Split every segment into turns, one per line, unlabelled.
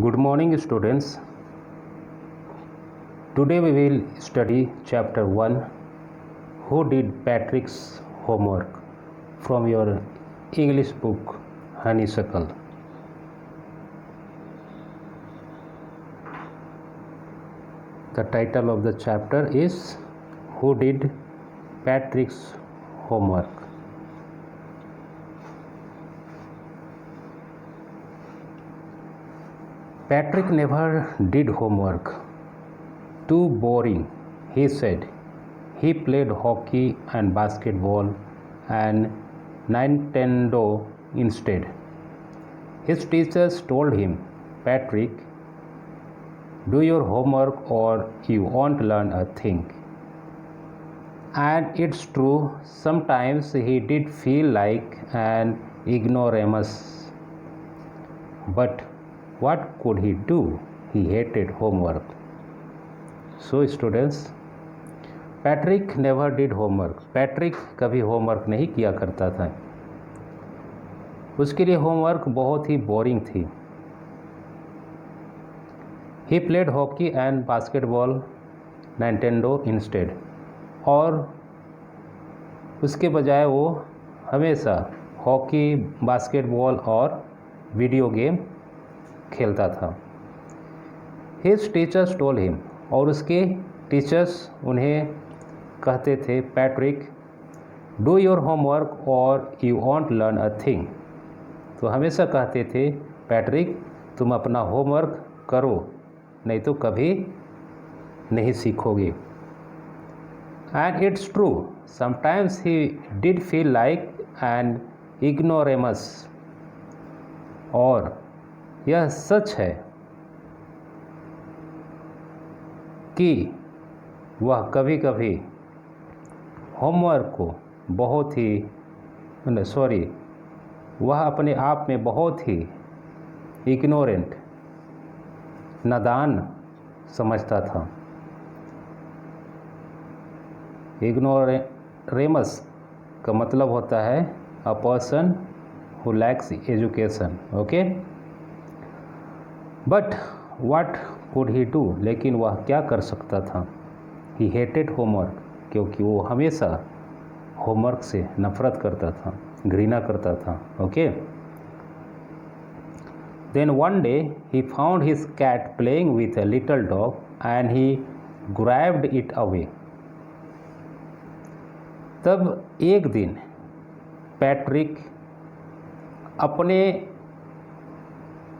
Good morning, students. Today we will study chapter 1, Who Did Patrick's Homework, from your English book Honeysuckle. The title of the chapter is Who Did Patrick's Homework. Patrick never did homework. Too boring, he said. He played hockey and basketball and Nintendo instead. His teachers told him, Patrick, do your homework or you won't learn a thing. And it's true, sometimes he did feel like an ignoramus. But what could he do? He hated homework. So students, Patrick never did homework. Patrick कभी homework नहीं किया करता था. उसके लिए homework बहुत ही boring थी. He played hockey and basketball Nintendo instead. और उसके बजाय वो हमेशा हॉकी, बास्केटबॉल और वीडियो गेम खेलता था. His teachers told him. और उसके टीचर्स उन्हें कहते थे, Patrick do your homework or you won't learn a thing. तो हमेशा कहते थे, पैट्रिक तुम अपना होमवर्क करो, नहीं तो कभी नहीं सीखोगे. And it's true, sometimes he did feel like an ignoramus. और यह सच है कि वह कभी कभी होमवर्क को बहुत ही वह अपने आप में बहुत ही इग्नोरेंट, नादान समझता था. इग्नोरेमस का मतलब होता है a person who lakhs education. Okay, but what could he do. लेकिन वह क्या कर सकता था. ही हेटेड होमवर्क, क्योंकि वो हमेशा होमवर्क से नफरत करता था, घृणा करता था. Okay, then one day he found his cat playing with a little dog and he grabbed it away. तब एक दिन पैट्रिक अपने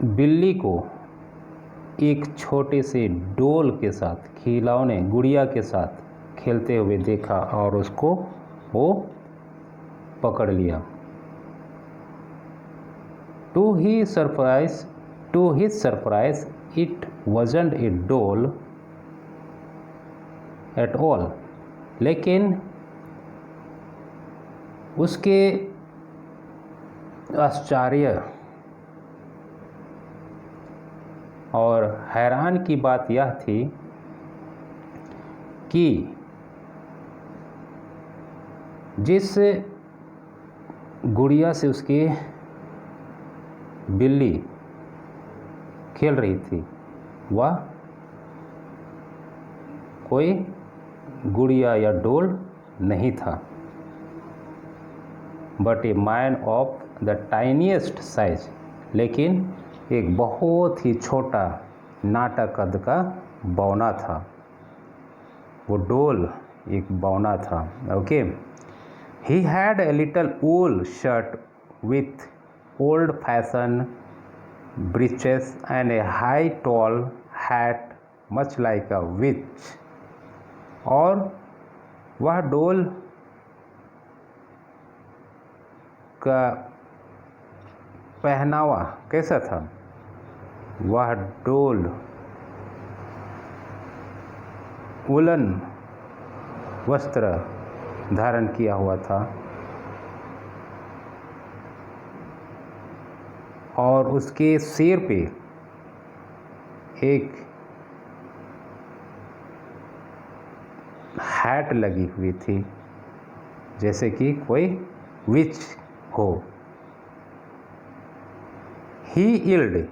बिल्ली को एक छोटे से डोल के साथ, खिलौने गुड़िया के साथ खेलते हुए देखा और उसको वो पकड़ लिया. To his surprise it wasn't a doll at all. लेकिन उसके आश्चर्य और हैरान की बात यह थी कि जिस गुड़िया से उसकी बिल्ली खेल रही थी वह कोई गुड़िया या डोल नहीं था, but a man of the tiniest size. लेकिन एक बहुत ही छोटा नाटा कद का बौना था. वो डोल एक बौना था. Okay, he had a little wool shirt with old fashion breeches and a high tall hat much like a witch. और वह डोल का पहनावा कैसा था. वह डोल वुलन वस्त्र धारण किया हुआ था और उसके सिर पे एक हैट लगी हुई थी, जैसे कि कोई विच हो. ही yelled,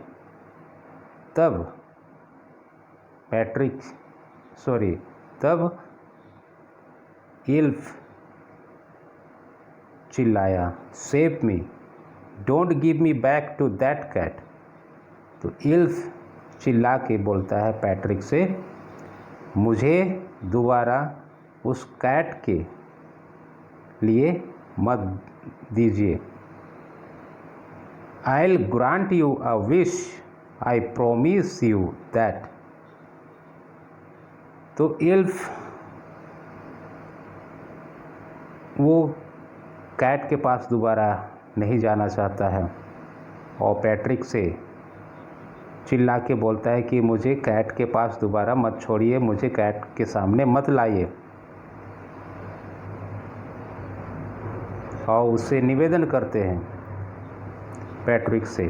तब तब इल्फ चिल्लाया, save me, don't give me back to that cat. तो इल्फ चिल्ला के बोलता है पैट्रिक से, मुझे दोबारा उस कैट के लिए मत दीजिए। I'll grant you a wish, I promise you that। तो इल्फ वो कैट के पास दोबारा नहीं जाना चाहता है और पैट्रिक से चिल्ला के बोलता है कि मुझे कैट के पास दोबारा मत छोड़िए, मुझे कैट के सामने मत लाइए। और उससे निवेदन करते हैं पैट्रिक से,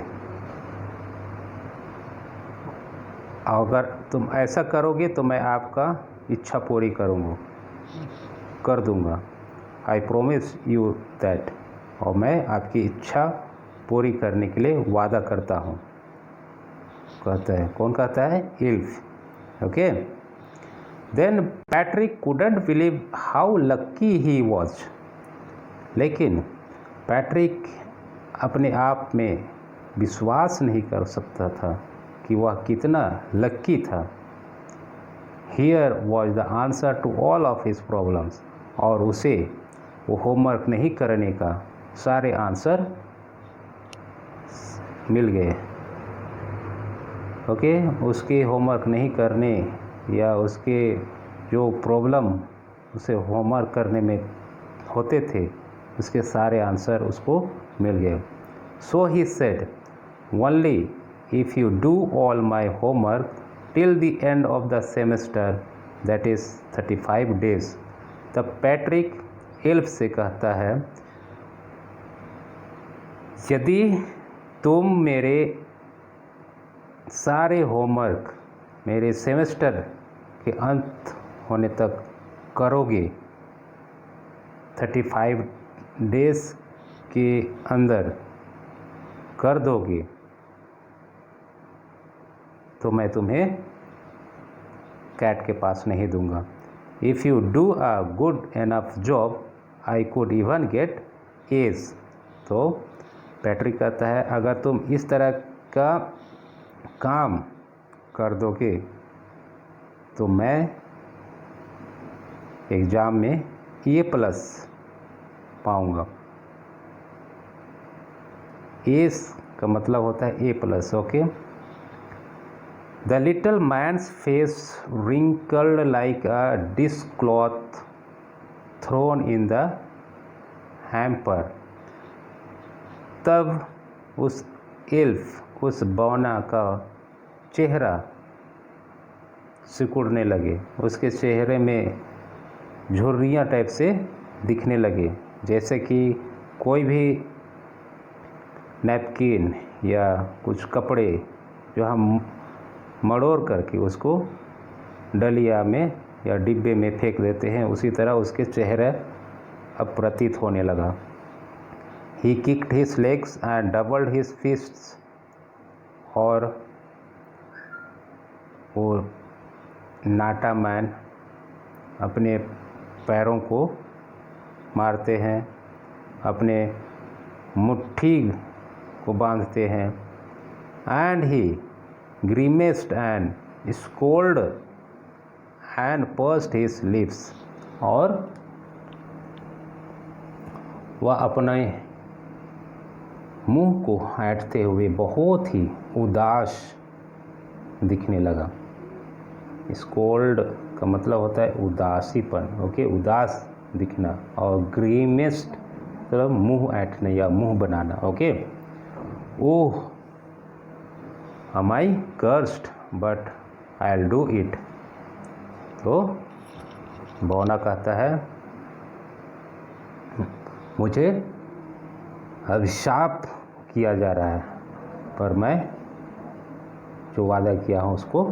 अगर तुम ऐसा करोगे तो मैं आपका इच्छा पूरी कर दूंगा। I promise you that. और मैं आपकी इच्छा पूरी करने के लिए वादा करता हूँ, कहता है। कौन कहता है? Elf. Okay. Then Patrick couldn't believe how lucky he was. लेकिन पैट्रिक अपने आप में विश्वास नहीं कर सकता था कि वह कितना लक्की था। Here was the answer to all of his problems. और उसे वो होमवर्क नहीं करने का सारे आंसर मिल गए। ओके। उसके होमवर्क नहीं करने या उसके जो प्रॉब्लम उसे होमवर्क करने में होते थे, उसके सारे आंसर उसको मिल गए। So he said, only if you do all my homework till the end of the semester, that is 35 days. तब पैट्रिक इल्फ से कहता है, यदि तुम मेरे सारे होमवर्क मेरे सेमेस्टर के अंत होने तक करोगे, 35 डेज के अंदर कर दोगे, तो मैं तुम्हें कैट के पास नहीं दूंगा। If you do a good enough job I could even get A's. तो पैट्रिक कहता है, अगर तुम इस तरह का काम कर दोगे तो मैं एग्ज़ाम में A+ पाऊंगा। एस का मतलब होता है A+। Okay. The little man's face wrinkled like a dishcloth thrown in the hamper। तब उस इल्फ, उस बौना का चेहरा सिकुड़ने लगे, उसके चेहरे में झुर्रियाँ टाइप से दिखने लगे, जैसे कि कोई भी नैपकिन या कुछ कपड़े जो हम मड़ोड़ करके उसको डलिया में या डिब्बे में फेंक देते हैं, उसी तरह उसके चेहरा अब प्रतीत होने लगा। He kicked his legs and doubled his fists. और वो नाटा मैन अपने पैरों को मारते हैं, अपने मुट्ठी को बांधते हैं। And he grimaced and scowled and pursed his lips. और वह अपने मुंह को ऐंठते हुए बहुत ही उदास दिखने लगा। स्कोल्ड का मतलब होता है उदासीपन। ओके। उदास दिखना। और ग्रीमेस्ड मतलब मुंह ऐंठना या मुंह बनाना। Okay. Oh, am I cursed, but I'll do it। तो बौना कहता है, मुझे अभिशाप किया जा रहा है, पर मैं जो वादा किया हूँ उसको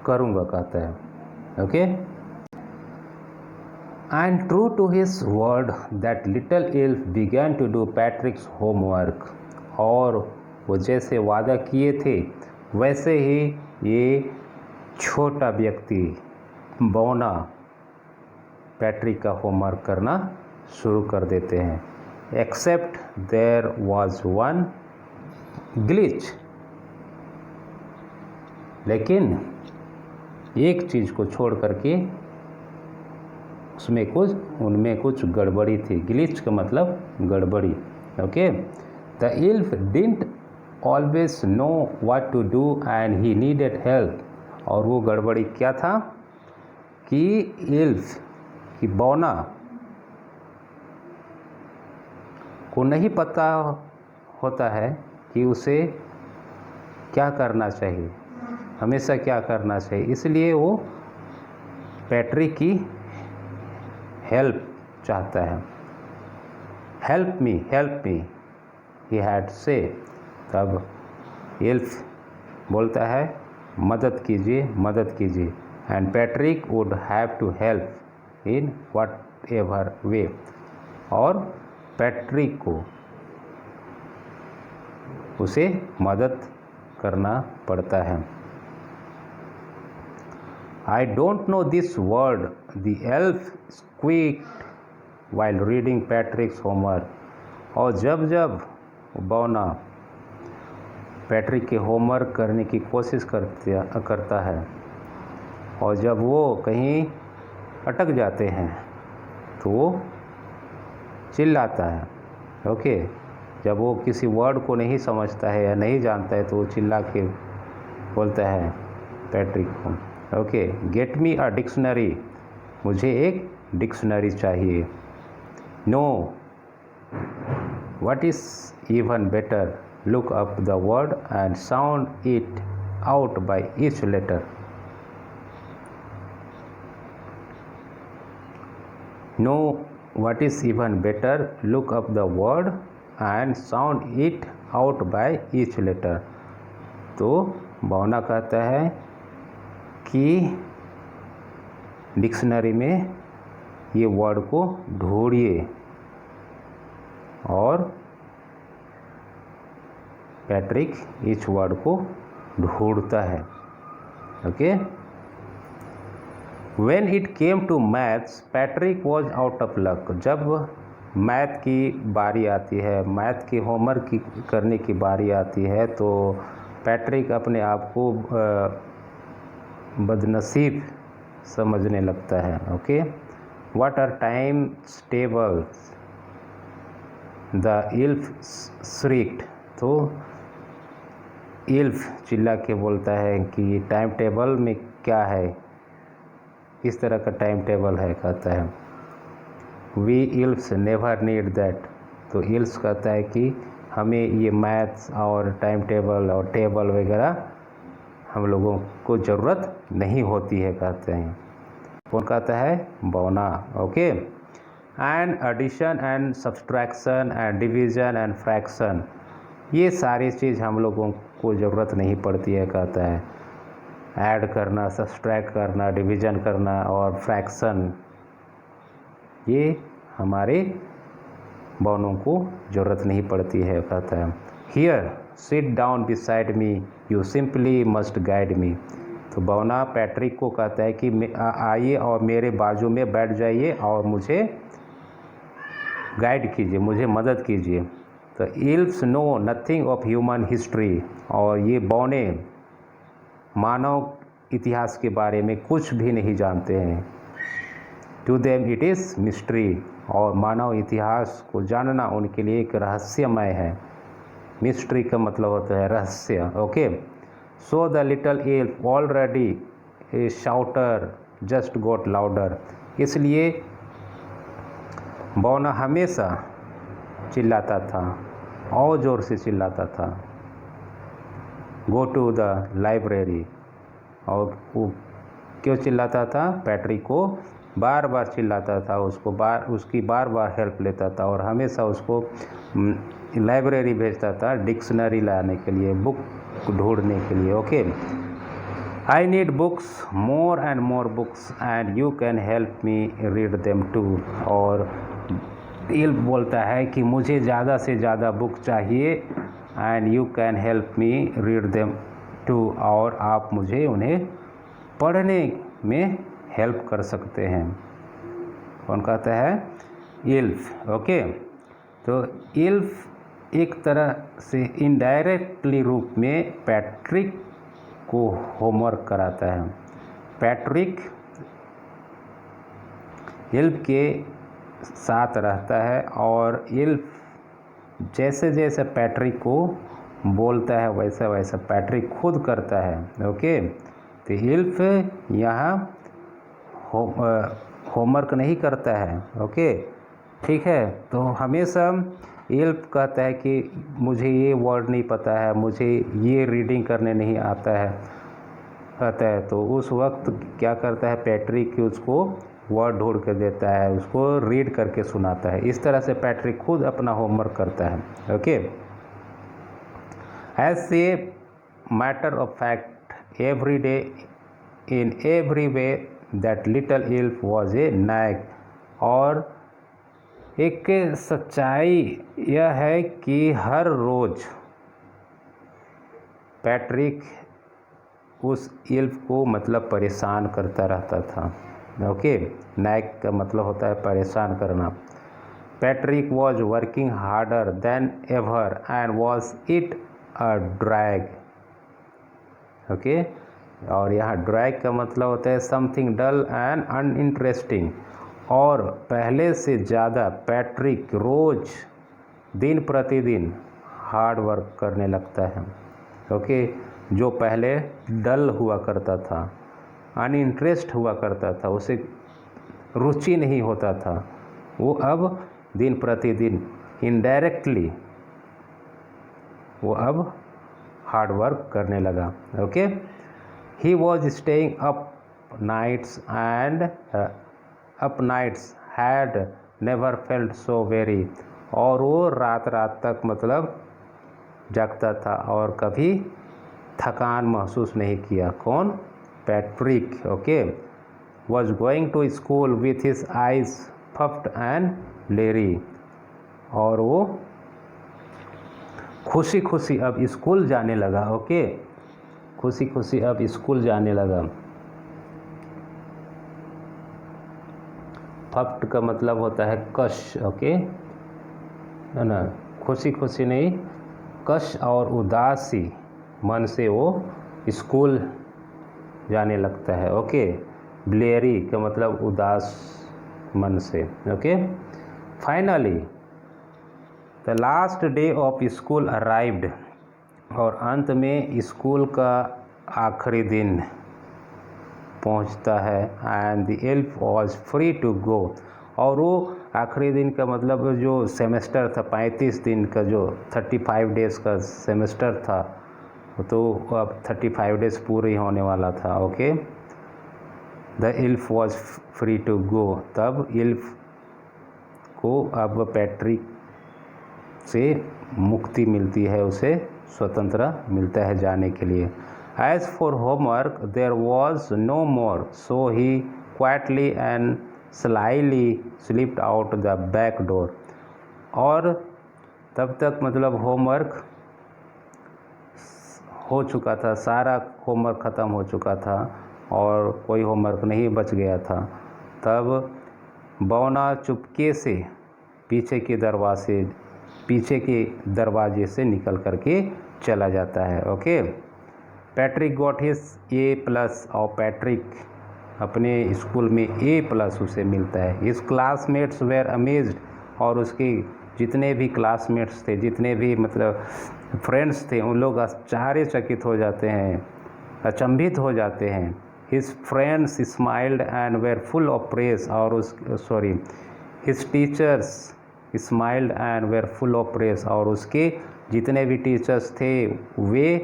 करूँगा, कहता है। Okay. And true to his word that little elf began to do Patrick's homework. और वो जैसे वादा किए थे वैसे ही ये छोटा व्यक्ति बौना पैट्रिक का होमवर्क करना शुरू कर देते हैं। Except there was one glitch, लेकिन एक चीज़ को छोड़ करके उनमें कुछ गड़बड़ी थी। ग्लिच का मतलब गड़बड़ी। Okay, the elf didn't always know what to do and he needed help. और वो गड़बड़ी क्या था कि इल्फ की बौना को नहीं पता होता है कि उसे क्या करना चाहिए, हमेशा क्या करना चाहिए। इसलिए वो पैट्रिक की हेल्प चाहता है। हेल्प मी ही हैड से। तब इल्फ बोलता है मदद कीजिए and Patrick would have to help in whatever way. और पैट्रिक को उसे मदद करना पड़ता है। I don't know this word, the elf squeaked while reading Patrick's homework. और जब बौना पैट्रिक के होमवर्क करने की कोशिश करता है और जब वो कहीं अटक जाते हैं तो वो चिल्लाता है। ओके, जब वो किसी वर्ड को नहीं समझता है या नहीं जानता है तो वो चिल्ला के बोलता है पैट्रिक को, okay, get me a dictionary, मुझे एक डिक्शनरी चाहिए। No, what is even better, look up the word and sound it out by each letter. No, what is even better, look up the word and sound it out by each letter. तो बौना कहता है कि dictionary में ये word को ढूंढिए और पैट्रिक इस वर्ड को ढूंढता है। Okay, when it came to maths Patrick was out of luck. जब मैथ की बारी आती है, मैथ की होमवर्क करने की बारी आती है तो पैट्रिक अपने आप को बदनसीब समझने लगता है। Okay, what are time tables, the elf shrieked. तो इल्फ चिल्ला के बोलता है कि टाइम टेबल में क्या है, किस तरह का टाइम टेबल है, कहता है वी इल्फ्स नेवर नीड दैट। तो इल्फ कहता है कि हमें ये मैथ्स और टाइम टेबल और टेबल वगैरह हम लोगों को ज़रूरत नहीं होती है, कहते हैं। कौन कहता है? बौना। Okay, and addition and subtraction and division and fraction, ये सारी चीज़ हम लोगों को ज़रूरत नहीं पड़ती है, कहता है। ऐड करना, सब्सट्रैक्ट करना, डिवीज़न करना और फ्रैक्शन, ये हमारे बौनों को ज़रूरत नहीं पड़ती है, कहता है। Here sit down beside me, you simply must guide me. तो बौना पैट्रिक को कहता है कि आइए और मेरे बाजू में बैठ जाइए और मुझे गाइड कीजिए, मुझे मदद कीजिए। तो elves know nothing of human history, और ये बौने मानव इतिहास के बारे में कुछ भी नहीं जानते हैं। To them it is mystery, और मानव इतिहास को जानना उनके लिए एक रहस्यमय है। मिस्ट्री का मतलब होता है रहस्य। Okay, so the little elf already A शाउटर just got louder. इसलिए बौना हमेशा चिल्लाता था और ज़ोर से चिल्लाता था, गो टू द लाइब्रेरी। और वो क्यों चिल्लाता था? पैट्रिक को बार बार चिल्लाता था, उसकी बार बार हेल्प लेता था और हमेशा उसको लाइब्रेरी भेजता था डिक्शनरी लाने के लिए, बुक ढूंढने के लिए। Okay, I need books, more and more books and you can help me read them too. और इल्फ बोलता है कि मुझे ज़्यादा से ज़्यादा बुक चाहिए and you can help me read them too, और आप मुझे उन्हें पढ़ने में हेल्प कर सकते हैं। कौन कहता है? इल्फ। ओके, तो इल्फ एक तरह से इनडायरेक्टली रूप में पैट्रिक को होमवर्क कराता है। पैट्रिक इल्फ के साथ रहता है और इल्फ जैसे जैसे पैट्रिक को बोलता है वैसा वैसा पैट्रिक खुद करता है। ओके, तो इल्फ यहाँ होमवर्क नहीं करता है। ओके, ठीक है। तो हमेशा इल्फ कहता है कि मुझे ये वर्ड नहीं पता है, मुझे ये रीडिंग करने नहीं आता है कहता है, तो उस वक्त क्या करता है पैट्रिक कि उसको वर्ड ढूंढ के देता है, उसको रीड करके सुनाता है। इस तरह से पैट्रिक खुद अपना होमवर्क करता है। Okay, as a matter of fact every day in every way that little elf was a नायक। और एक सच्चाई यह है कि हर रोज़ पैट्रिक उस इल्फ को मतलब परेशान करता रहता था। ओके, नायक का मतलब होता है परेशान करना। Patrick was working harder than ever and was it a drag. Okay, और यहाँ ड्रैग का मतलब होता है समथिंग डल एंड अनइंटरेस्टिंग। और पहले से ज़्यादा पैट्रिक रोज़ दिन प्रतिदिन हार्ड वर्क करने लगता है। ओके, जो पहले डल हुआ करता था, अनइंटरेस्ट हुआ करता था, उसे रुचि नहीं होता था, वो अब दिन प्रतिदिन इनडायरेक्टली वो अब हार्ड वर्क करने लगा। Okay, he was staying up nights and up nights had never felt so very. और वो रात रात तक मतलब जागता था और कभी थकान महसूस नहीं किया। कौन? Patrick. Okay, was going to school with his eyes puffed and leery. और वो खुशी खुशी अब स्कूल जाने लगा। ओके, खुशी खुशी अब स्कूल जाने लगा। पफ्ड का मतलब होता है कश। ओके, है ना, खुशी खुशी नहीं, कश और उदासी मन से वो स्कूल जाने लगता है। ओके, ब्लेरी का मतलब उदास मन से। Okay, finally the last day of school arrived. और अंत में स्कूल का आखिरी दिन पहुंचता है। And the elf was free to go. और वो आखिरी दिन का मतलब जो सेमेस्टर था 35 दिन का, जो 35 डेज़ का सेमेस्टर था, तो अब 35 डेज़ पूरे होने वाला था। Okay, the elf was free to go. तब एल्फ को अब पैट्रिक से मुक्ति मिलती है, उसे स्वतंत्र मिलता है जाने के लिए। As for homework there was no more, so he quietly and slyly slipped out the back door. और तब तक मतलब होमवर्क हो चुका था, सारा होमवर्क ख़त्म हो चुका था और कोई होमवर्क नहीं बच गया था। तब बौना चुपके से पीछे के दरवाजे से निकल करके चला जाता है। Okay, Patrick got his A+ और पैट्रिक अपने स्कूल में A+ उसे मिलता है। His classmates were amazed. और उसके जितने भी क्लासमेट्स थे, जितने भी मतलब फ्रेंड्स थे, उन लोग आश्चर्यचकित हो जाते हैं, अचंभित हो जाते हैं। His friends smiled and were full of praise. और his teachers smiled and were full of praise. और उसके जितने भी टीचर्स थे वे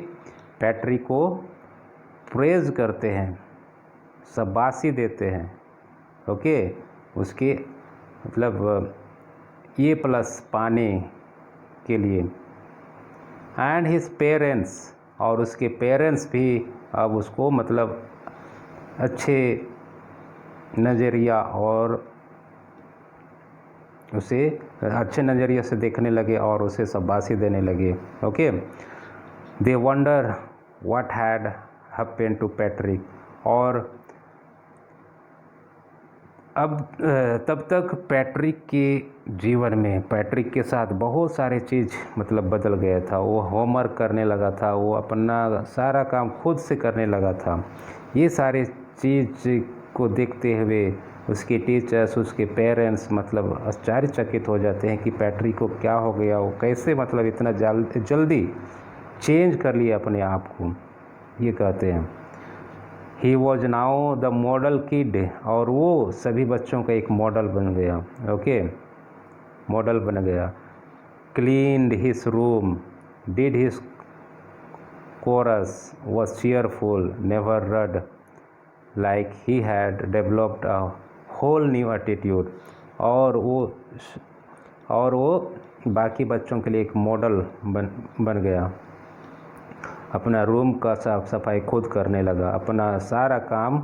पैट्रिक को प्रेज करते हैं, शाबाशी देते हैं। ओके, उसके मतलब A+ पाने के लिए। एंड हिज पेरेंट्स, और उसके पेरेंट्स भी अब उसको मतलब अच्छे नज़रिया और उसे अच्छे नज़रिए से देखने लगे और उसे शाबाशी देने लगे। Okay, they wonder what had happened to Patrick. और अब तब तक पैट्रिक के जीवन में पैट्रिक के साथ बहुत सारे चीज़ मतलब बदल गया था। वो होमवर्क करने लगा था, वो अपना सारा काम खुद से करने लगा था। ये सारे चीज़ को देखते हुए उसके टीचर्स, उसके पेरेंट्स मतलब आश्चर्यचकित हो जाते हैं कि पैट्रिक को क्या हो गया, वो कैसे मतलब इतना जल्दी चेंज कर लिया अपने आप को, ये कहते हैं। He was now the model kid, और वो सभी बच्चों का एक मॉडल बन गया। ओके, मॉडल बन गया। Cleaned his room, did his chores, was cheerful, never rude, like he had developed a whole new attitude. और वो बाकी बच्चों के लिए एक मॉडल बन गया। अपना रूम का साफ सफाई खुद करने लगा, अपना सारा काम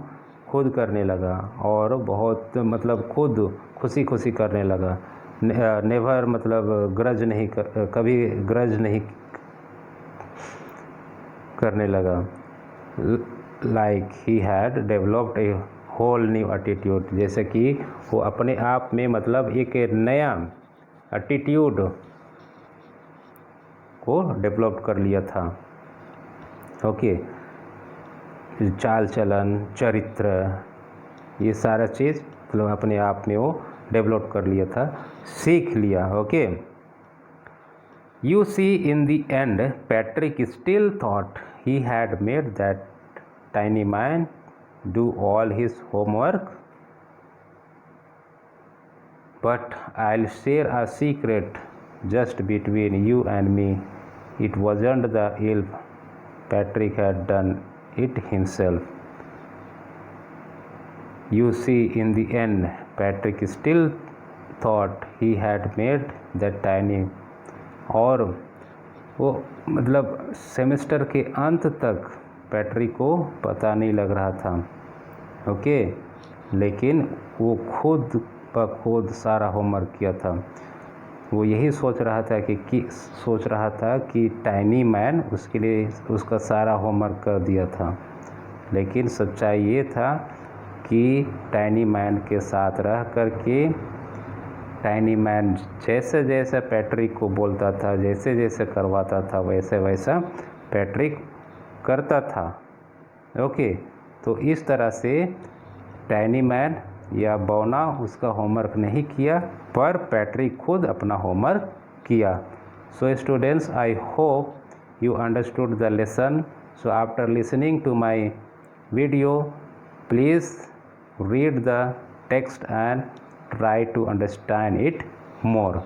खुद करने लगा, और बहुत मतलब खुद खुशी खुशी करने लगा। नेवर मतलब ग्रज नहीं कभी ग्रज नहीं करने लगा। Like he had developed a whole new attitude, जैसे कि वो अपने आप में मतलब एक नया एटीट्यूड को डेवलप कर लिया था। ओके, चाल चलन, चरित्र, ये सारा चीज़ मतलब अपने आप में वो डेवलप कर लिया था, सीख लिया। Okay, you see in the end Patrick still thought he had made that tiny man do all his homework, but I'll share a secret just between you and me. It wasn't the elf. Patrick had done it himself. You see, in the end, Patrick still thought he had made that tiny. और वो मतलब semester के अंत तक Patrick को पता नहीं लग रहा था। ओके, लेकिन वो खुद ब खुद सारा होमवर्क किया था। वो यही सोच रहा था कि टाइनी मैन उसके लिए उसका सारा होमवर्क कर दिया था, लेकिन सच्चाई ये था कि टाइनी मैन के साथ रह कर के टाइनी मैन जैसे जैसे पैट्रिक को बोलता था, जैसे जैसे करवाता था, वैसे वैसा पैट्रिक करता था। ओके, तो इस तरह से टाइनी मैन या बौना उसका होमवर्क नहीं किया, पर पैट्रिक खुद अपना होमवर्क किया। So students, I hope you understood the lesson. So after listening to my video, please read the text and try to understand it more.